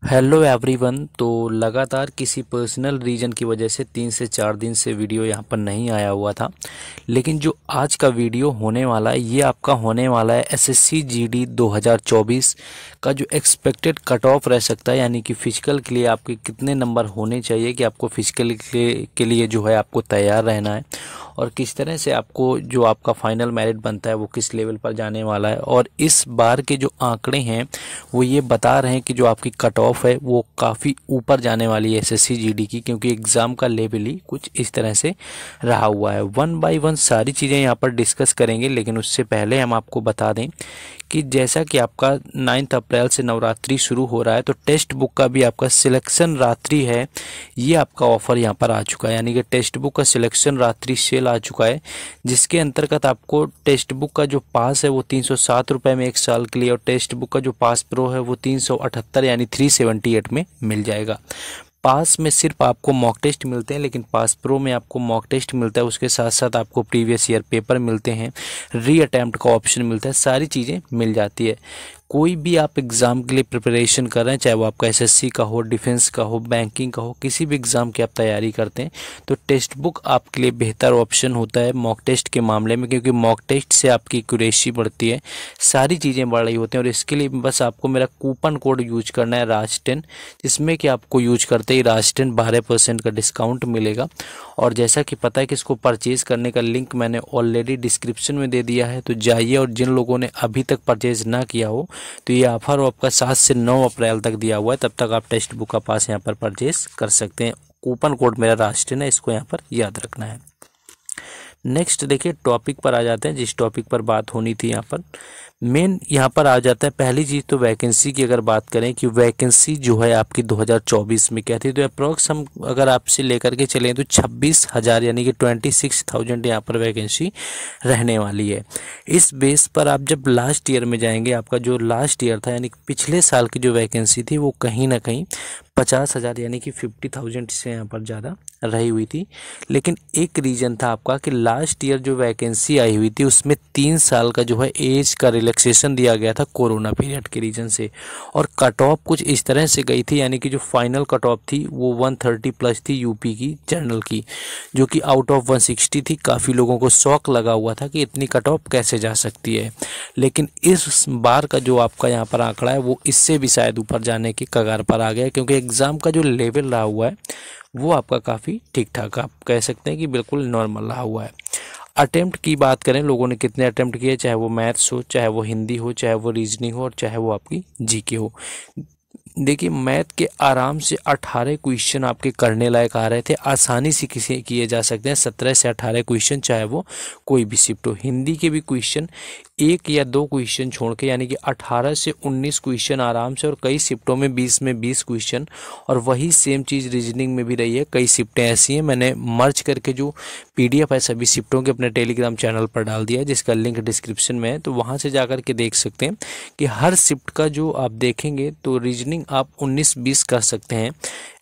Hello everyone. तो लगातार किसी पर्सनल रीज़न की वजह से 3 से 4 दिन से वीडियो यहाँ पर नहीं आया हुआ था, लेकिन जो आज का वीडियो होने वाला है ये आपका होने वाला है एसएससी जीडी 2024 का जो एक्सपेक्टेड कट ऑफ रह सकता है, यानी कि फिजिकल के लिए आपके कितने नंबर होने चाहिए कि आपको फिजिकल के लिए जो है आपको तैयार रहना है, और किस तरह से आपको जो आपका फाइनल मेरिट बनता है वो किस लेवल पर जाने वाला है। और इस बार के जो आंकड़े हैं वो ये बता रहे हैं कि जो आपकी कट ऑफ है वो काफ़ी ऊपर जाने वाली है एसएससी जीडी की, क्योंकि एग्ज़ाम का लेवल ही कुछ इस तरह से रहा हुआ है। वन बाय वन सारी चीज़ें यहाँ पर डिस्कस करेंगे, लेकिन उससे पहले हम आपको बता दें कि जैसा कि आपका 9 अप्रैल से नवरात्रि शुरू हो रहा है, तो टेक्स्ट बुक का भी आपका सिलेक्शन रात्रि है, ये आपका ऑफ़र यहाँ पर आ चुका है। यानी कि टेक्स्ट बुक का सिलेक्शन रात्रि सेल आ चुका है, जिसके अंतर्गत आपको टेक्स्ट बुक का जो पास है वो 307 रुपये में 1 साल के लिए, और टेक्स्ट बुक का जो पास प्रो है वो 378 यानी 378 में मिल जाएगा। पास में सिर्फ आपको मॉक टेस्ट मिलते हैं, लेकिन पास प्रो में आपको मॉक टेस्ट मिलता है, उसके साथ साथ आपको प्रीवियस ईयर पेपर मिलते हैं, री अटैम्प्ट का ऑप्शन मिलता है, सारी चीज़ें मिल जाती है। कोई भी आप एग्ज़ाम के लिए प्रिपरेशन कर रहे हैं, चाहे वो आपका एसएससी का हो, डिफेंस का हो, बैंकिंग का हो, किसी भी एग्ज़ाम की आप तैयारी करते हैं तो टेक्स्ट बुक आपके लिए बेहतर ऑप्शन होता है मॉक टेस्ट के मामले में, क्योंकि मॉक टेस्ट से आपकी एक्यूरेसी बढ़ती है, सारी चीज़ें बढ़ रही होती हैं। और इसके लिए बस आपको मेरा कूपन कोड यूज करना है राज10, जिसमें कि आपको यूज करते ही राज10 12% का डिस्काउंट मिलेगा। और जैसा कि पता है कि इसको परचेज़ करने का लिंक मैंने ऑलरेडी डिस्क्रिप्शन में दे दिया है, तो जाइए, और जिन लोगों ने अभी तक परचेज़ ना किया हो तो ये ऑफर आपका 7 से 9 अप्रैल तक दिया हुआ है, तब तक आप टेक्स्ट बुक का पास यहाँ पर परचेज कर सकते हैं। कूपन कोड मेरा राज10 है, इसको यहाँ पर याद रखना है। नेक्स्ट देखिए टॉपिक पर आ जाते हैं, जिस टॉपिक पर बात होनी थी यहाँ पर मेन यहाँ पर आ जाता है। पहली चीज़ तो वैकेंसी की अगर बात करें कि वैकेंसी जो है आपकी 2024 में क्या थी, तो अप्रॉक्स हम अगर आपसे लेकर के चलें तो 26,000 यानी कि 26,000 यहाँ पर वैकेंसी रहने वाली है। इस बेस पर आप जब लास्ट ईयर में जाएंगे, आपका जो लास्ट ईयर था यानी कि पिछले साल की जो वैकेंसी थी वो कहीं ना कहीं 50,000 यानी कि 50,000 से यहाँ पर ज़्यादा रही हुई थी। लेकिन एक रीज़न था आपका कि लास्ट ईयर जो वैकेंसी आई हुई थी उसमें 3 साल का जो है एज का रिलैक्सेशन दिया गया था कोरोना पीरियड के रीज़न से, और कट ऑफ कुछ इस तरह से गई थी, यानी कि जो फाइनल कट ऑफ थी वो 130 प्लस थी यूपी की जनरल की, जो कि आउट ऑफ 160 थी। काफ़ी लोगों को शौक लगा हुआ था कि इतनी कट ऑफ कैसे जा सकती है, लेकिन इस बार का जो आपका यहाँ पर आंकड़ा है वो इससे भी शायद ऊपर जाने की कगार पर आ गया, क्योंकि एग्ज़ाम का जो लेवल रहा हुआ है वो आपका काफ़ी ठीक ठाक, आप कह सकते हैं कि बिल्कुल नॉर्मल रहा हुआ है। अटेम्प्ट की बात करें, लोगों ने कितने अटेम्प्ट किए, चाहे वो मैथ्स हो, चाहे वो हिंदी हो, चाहे वो रीजनिंग हो, और चाहे वो आपकी जीके हो। देखिए मैथ के आराम से 18 क्वेश्चन आपके करने लायक आ रहे थे, आसानी से किसी किए जा सकते हैं 17 से 18 क्वेश्चन, चाहे वो कोई भी शिफ्ट हो। हिंदी के भी क्वेश्चन 1 या 2 क्वेश्चन छोड़ के यानी कि 18 से 19 क्वेश्चन आराम से, और कई शिफ्टों में 20 में 20 क्वेश्चन। और वही सेम चीज़ रीजनिंग में भी रही है, कई शिफ्टें ऐसी हैं, मैंने मर्ज करके जो PDF है सभी शिफ्टों के अपने टेलीग्राम चैनल पर डाल दिया है, जिसका लिंक डिस्क्रिप्शन में है, तो वहाँ से जाकर के देख सकते हैं कि हर शिफ्ट का जो आप देखेंगे तो रीजनिंग आप 19-20 कर सकते हैं,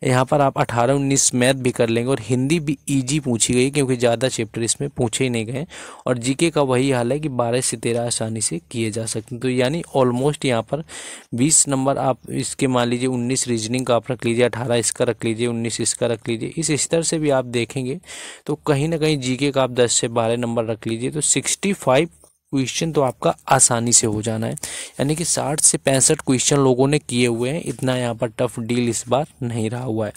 यहाँ पर आप 18-19 मैथ भी कर लेंगे, और हिंदी भी इजी पूछी गई क्योंकि ज़्यादा चैप्टर इसमें पूछे ही नहीं गए। और जीके का वही हाल है कि 12 से 13 आसानी से किए जा सकते हैं, तो यानी ऑलमोस्ट यहाँ पर 20 नंबर आप इसके मान लीजिए, 19 रीजनिंग का आप रख लीजिए, 18 इसका रख लीजिए, 19 इसका रख लीजिए। इस स्तर से भी आप देखेंगे तो कहीं ना कहीं जीके का आप 10 से 12 नंबर रख लीजिए, तो 65 क्वेश्चन तो आपका आसानी से हो जाना है। यानी कि 60 से 65 क्वेश्चन लोगों ने किए हुए हैं, इतना यहाँ पर टफ डील इस बार नहीं रहा हुआ है।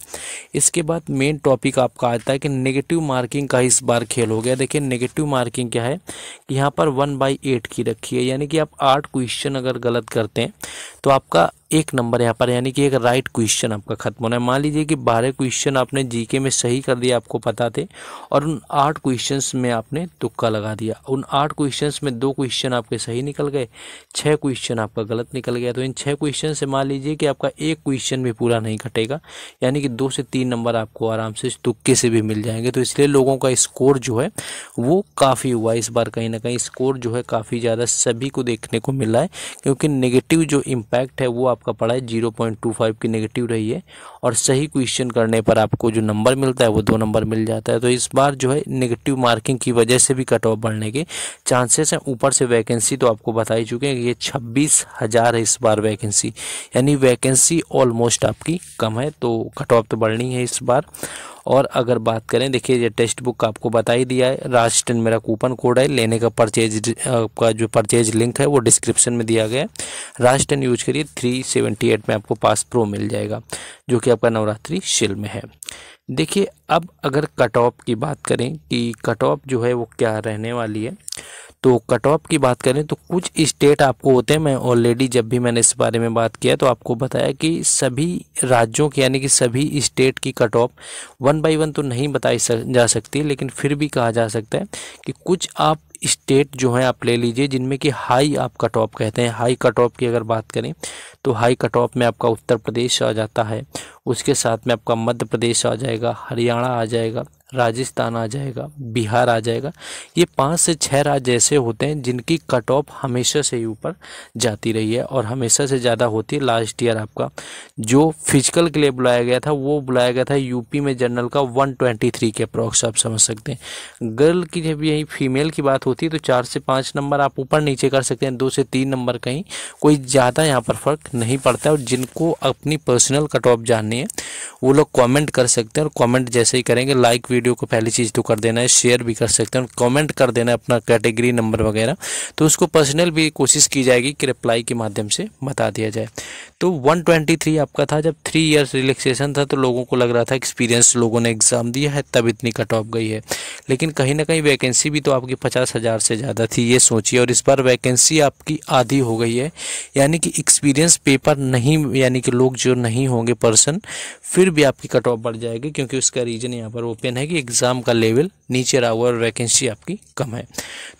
इसके बाद मेन टॉपिक आपका आता है कि नेगेटिव मार्किंग का इस बार खेल हो गया। देखिए नेगेटिव मार्किंग क्या है कि यहाँ पर 1/8 की रखी है, यानी कि आप 8 क्वेश्चन अगर गलत करते हैं तो आपका 1 नंबर यहाँ पर, यानी कि एक राइट क्वेश्चन आपका खत्म होना है। मान लीजिए कि 12 क्वेश्चन आपने जीके में सही कर दिया, आपको पता थे, और उन 8 क्वेश्चंस में आपने तुक्का लगा दिया। उन 8 क्वेश्चंस में 2 क्वेश्चन आपके सही निकल गए, 6 क्वेश्चन आपका गलत निकल गया। तो इन 6 क्वेश्चन से मान लीजिए कि आपका 1 क्वेश्चन भी पूरा नहीं कटेगा, यानी कि 2 से 3 नंबर आपको आराम से तुक्के से भी मिल जाएंगे। तो इसलिए लोगों का स्कोर जो है वो काफ़ी हुआ इस बार, कहीं ना कहीं स्कोर जो है काफ़ी ज़्यादा सभी को देखने को मिला है, क्योंकि नेगेटिव जो इम्पैक्ट है वो आपका पड़ा है 0.25 की नेगेटिव रही है, और सही क्वेश्चन करने पर आपको जो नंबर मिलता है वो 2 नंबर मिल जाता है। तो इस बार जो है नेगेटिव मार्किंग की वजह से भी कट ऑफ बढ़ने के चांसेस हैं। ऊपर से वैकेंसी तो आपको बता ही चुके हैं कि ये 26,000 है इस बार वैकेंसी, यानी वैकेंसी ऑलमोस्ट आपकी कम है, तो कट ऑफ तो बढ़नी है इस बार। और अगर बात करें, देखिए ये टेक्स्ट बुक आपको बता ही दिया है, राज 10 मेरा कूपन कोड है, लेने का परचेज का जो परचेज लिंक है वो डिस्क्रिप्शन में दिया गया है। राज 10 यूज करिए, 378 में आपको पास प्रो मिल जाएगा, जो कि आपका नवरात्रि शिल में है। देखिए अब अगर कट ऑफ की बात करें कि कट ऑफ जो है वो क्या रहने वाली है, तो कट ऑफ की बात करें तो कुछ स्टेट आपको होते हैं, मैं ऑलरेडी जब भी मैंने इस बारे में बात किया तो आपको बताया कि सभी राज्यों की यानी कि सभी स्टेट की कट ऑफ 1 बाय 1 तो नहीं बताई जा सकती, लेकिन फिर भी कहा जा सकता है कि कुछ आप स्टेट जो है आप ले लीजिए जिनमें कि हाई आप कट ऑफ कहते हैं। हाई कट ऑफ की अगर बात करें तो हाई कट ऑफ में आपका उत्तर प्रदेश आ जाता है, उसके साथ में आपका मध्य प्रदेश आ जाएगा, हरियाणा आ जाएगा, राजस्थान आ जाएगा, बिहार आ जाएगा। ये 5 से 6 राज्य ऐसे होते हैं जिनकी कट ऑफ हमेशा से ही ऊपर जाती रही है और हमेशा से ज़्यादा होती है। लास्ट ईयर आपका जो फिजिकल के लिए बुलाया गया था वो बुलाया गया था यूपी में जनरल का 123 के अप्रॉक्स, आप समझ सकते हैं। गर्ल की जब यही फीमेल की बात होती है तो 4 से 5 नंबर आप ऊपर नीचे कर सकते हैं, 2 से 3 नंबर कहीं, कोई ज़्यादा यहाँ पर फ़र्क नहीं पड़ता है। और जिनको अपनी पर्सनल कट ऑफ जाननी है वो लोग कमेंट कर सकते हैं, और कमेंट जैसे ही करेंगे, लाइक वीडियो को पहली चीज़ तो कर देना है, शेयर भी कर सकते हैं, कमेंट कर देना है अपना कैटेगरी नंबर वगैरह, तो उसको पर्सनल भी कोशिश की जाएगी कि रिप्लाई के माध्यम से बता दिया जाए। तो 123 आपका था। जब 3 इयर्स रिलैक्सेशन था तो लोगों को लग रहा था एक्सपीरियंस लोगों ने एग्ज़ाम दिया है तब इतनी कट ऑफ गई है, लेकिन कहीं ना कहीं वैकेंसी भी तो आपकी 50,000 से ज़्यादा थी, ये सोचिए। और इस बार वैकेंसी आपकी आधी हो गई है, यानी कि एक्सपीरियंस पेपर नहीं, यानी कि लोग जो नहीं होंगे पर्सन, फिर भी आपकी कट ऑफ बढ़ जाएगी, क्योंकि उसका रीज़न यहाँ पर ओपन है कि एग्ज़ाम का लेवल नीचे रहा हुआ और वैकेंसी आपकी कम है।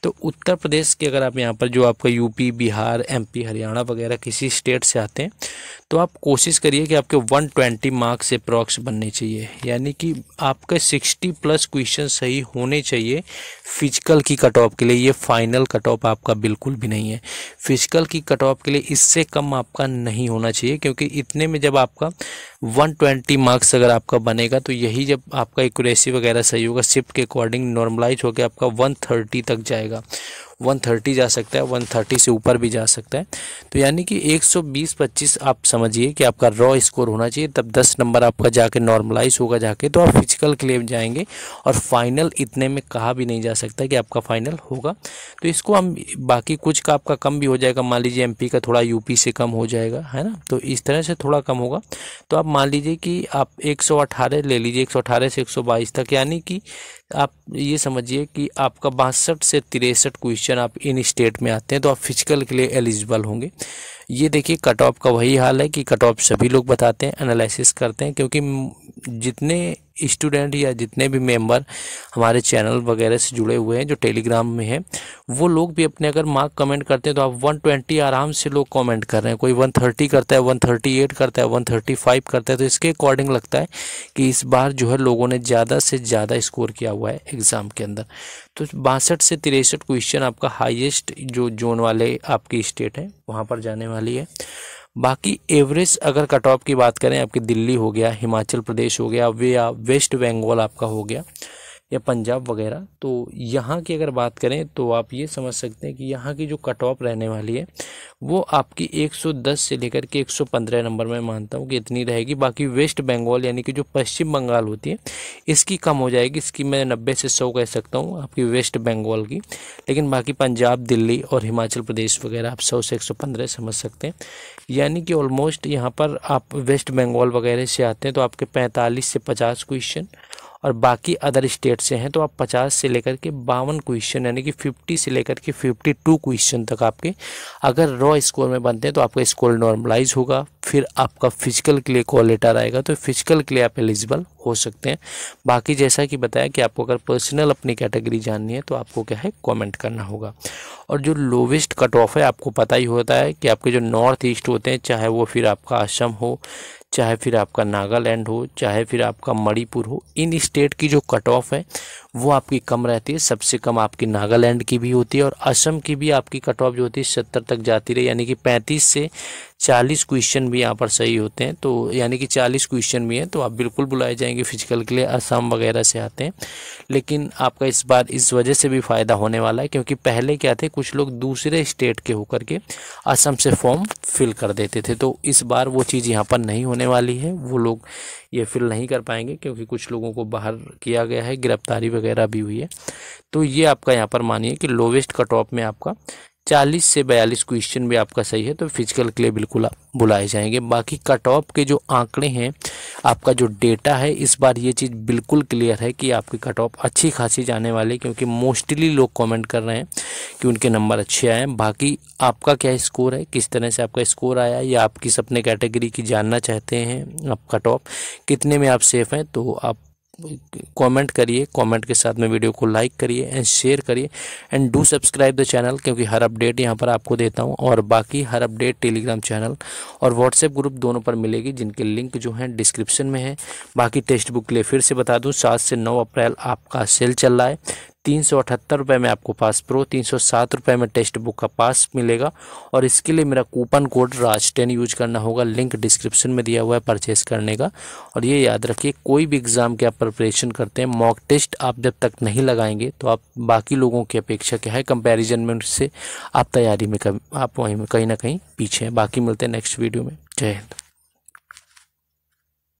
तो उत्तर प्रदेश के अगर आप यहाँ पर जो आपका यूपी, बिहार, एमपी, हरियाणा वगैरह किसी स्टेट से आते हैं तो आप कोशिश करिए कि आपके 120 मार्क्स से अप्रॉक्स बनने चाहिए, यानी कि आपके 60+ क्वेश्चन सही होने चाहिए फिजिकल की कट ऑफ के लिए। ये फाइनल कट ऑफ आपका बिल्कुल भी नहीं है। फिजिकल की कट ऑफ के लिए इससे कम आपका नहीं होना चाहिए, क्योंकि इतने में जब आपका 120 मार्क्स अगर आपका बनेगा तो यही जब आपका एक्यूरेसी वगैरह सही होगा, शिफ्ट के अकॉर्डिंग नॉर्मलाइज होकर आपका 130 तक जाएगा, 130 जा सकता है, 130 से ऊपर भी जा सकता है। तो यानी कि 120-25 आप समझिए कि आपका रॉ स्कोर होना चाहिए, तब 10 नंबर आपका जाके नॉर्मलाइज होगा जाके, तो आप फिजिकल के लिए जाएंगे। और फाइनल इतने में कहा भी नहीं जा सकता कि आपका फाइनल होगा, तो इसको हम बाकी कुछ का आपका कम भी हो जाएगा, मान लीजिए एमपी का थोड़ा यूपी से कम हो जाएगा, है ना, तो इस तरह से थोड़ा कम होगा। तो आप मान लीजिए कि आप 118 ले लीजिए, 118 से 122 तक, यानी कि आप ये समझिए कि आपका 62 से 63 क्वेश्चन आप इन स्टेट में आते हैं तो आप फिजिकल के लिए एलिजिबल होंगे। ये देखिए कट ऑफ का वही हाल है कि कट ऑफ सभी लोग बताते हैं, एनालिसिस करते हैं, क्योंकि जितने स्टूडेंट या जितने भी मेंबर हमारे चैनल वगैरह से जुड़े हुए हैं जो टेलीग्राम में हैं, वो लोग भी अपने अगर मार्क कमेंट करते हैं तो आप 120 आराम से लोग कमेंट कर रहे हैं, कोई 130 करता है, 138 करता है, 135 करता है। तो इसके अकॉर्डिंग लगता है कि इस बार जो है लोगों ने ज़्यादा से ज़्यादा स्कोर किया हुआ है एग्ज़ाम के अंदर। तो 62 से 63 क्वेश्चन आपका हाईएस्ट जो जोन वाले आपकी स्टेट है वहाँ पर जाने वाली है। बाकी एवरेज अगर कट ऑफ की बात करें, आपकी दिल्ली हो गया, हिमाचल प्रदेश हो गया, वे वेस्ट बंगाल आपका हो गया, या पंजाब वगैरह, तो यहाँ की अगर बात करें तो आप ये समझ सकते हैं कि यहाँ की जो कट ऑफ रहने वाली है वो आपकी 110 से लेकर के 115 नंबर में मानता हूँ कि इतनी रहेगी। बाकी वेस्ट बंगाल यानी कि जो पश्चिम बंगाल होती है इसकी कम हो जाएगी, इसकी मैं 90 से 100 कह सकता हूँ आपकी वेस्ट बंगाल की, लेकिन बाकी पंजाब, दिल्ली और हिमाचल प्रदेश वगैरह आप 100 से 115 समझ सकते हैं। यानी कि ऑलमोस्ट यहाँ पर आप वेस्ट बंगाल वगैरह से आते हैं तो आपके 45 से 50 क्वेश्चन, और बाकी अदर स्टेट से हैं तो आप 50 से लेकर के 52 क्वेश्चन, यानी कि 50 से लेकर के 52 क्वेश्चन तक आपके अगर रॉ स्कोर में बनते हैं तो आपका स्कोर नॉर्मलाइज होगा। फिर आपका फिजिकल के लिए कॉल लेटर आएगा तो फिजिकल के लिए आप एलिजिबल हो सकते हैं। बाकी जैसा कि बताया कि आपको अगर पर्सनल अपनी कैटेगरी जाननी है तो आपको क्या है कमेंट करना होगा। और जो लोवेस्ट कट ऑफ है आपको पता ही होता है कि आपके जो नॉर्थ ईस्ट होते हैं, चाहे वो फिर आपका असम हो, चाहे फिर आपका नागालैंड हो, चाहे फिर आपका मणिपुर हो, इन स्टेट की जो कट ऑफ है वो आपकी कम रहती है। सबसे कम आपकी नागालैंड की भी होती है और असम की भी आपकी कट ऑफ जो होती है 70 तक जाती रही, यानी कि 35 से 40 क्वेश्चन भी यहाँ पर सही होते हैं। तो यानी कि 40 क्वेश्चन भी हैं, तो आप बिल्कुल बुलाए जाएंगे फिजिकल के लिए। असम वगैरह से आते हैं, लेकिन आपका इस बार इस वजह से भी फ़ायदा होने वाला है, क्योंकि पहले क्या थे, कुछ लोग दूसरे स्टेट के होकर के असम से फॉर्म फिल कर देते थे। तो इस बार वो चीज़ यहाँ पर नहीं होने वाली है, वो लोग ये फिल नहीं कर पाएंगे, क्योंकि कुछ लोगों को बाहर किया गया है, गिरफ्तारी वगैरह भी हुई है। तो ये आपका यहाँ पर मानिए कि लोवेस्ट कट ऑफ में आपका 40 से 42 क्वेश्चन भी आपका सही है, तो फिजिकल के लिए बिल्कुल आप बुलाए जाएंगे। बाकी कट ऑफ के जो आंकड़े हैं, आपका जो डेटा है, इस बार ये चीज़ बिल्कुल क्लियर है कि आपकी कट ऑफ अच्छी खासी जाने वाली, क्योंकि मोस्टली लोग कमेंट कर रहे हैं कि उनके नंबर अच्छे आए हैं। बाकी आपका क्या स्कोर है, किस तरह से आपका स्कोर आया, या आप किस अपने कैटेगरी की जानना चाहते हैं, आप कट ऑफ कितने में आप सेफ हैं, तो आप कमेंट करिए। कमेंट के साथ में वीडियो को लाइक करिए एंड शेयर करिए and do subscribe the channel, क्योंकि हर अपडेट यहाँ पर आपको देता हूँ। और बाकी हर अपडेट टेलीग्राम चैनल और व्हाट्सएप ग्रुप दोनों पर मिलेगी, जिनके लिंक जो है डिस्क्रिप्शन में है। बाकी टेक्स्ट बुक के लिए फिर से बता दूँ, 7 से 9 अप्रैल आपका सेल चल रहा है। 378 रुपये में आपको पास प्रो, 307 रुपये में टेक्स्ट बुक का पास मिलेगा। और इसके लिए मेरा कूपन कोड राज10 यूज करना होगा, लिंक डिस्क्रिप्शन में दिया हुआ है परचेस करने का। और ये याद रखिए, कोई भी एग्ज़ाम की आप प्रिपरेशन करते हैं, मॉक टेस्ट आप जब तक नहीं लगाएंगे तो आप बाकी लोगों की अपेक्षा क्या है, कंपैरिजन में उससे आप तैयारी में आप वहीं कहीं ना कहीं पीछे हैं। बाकी मिलते हैं नेक्स्ट वीडियो में। जय हिंद।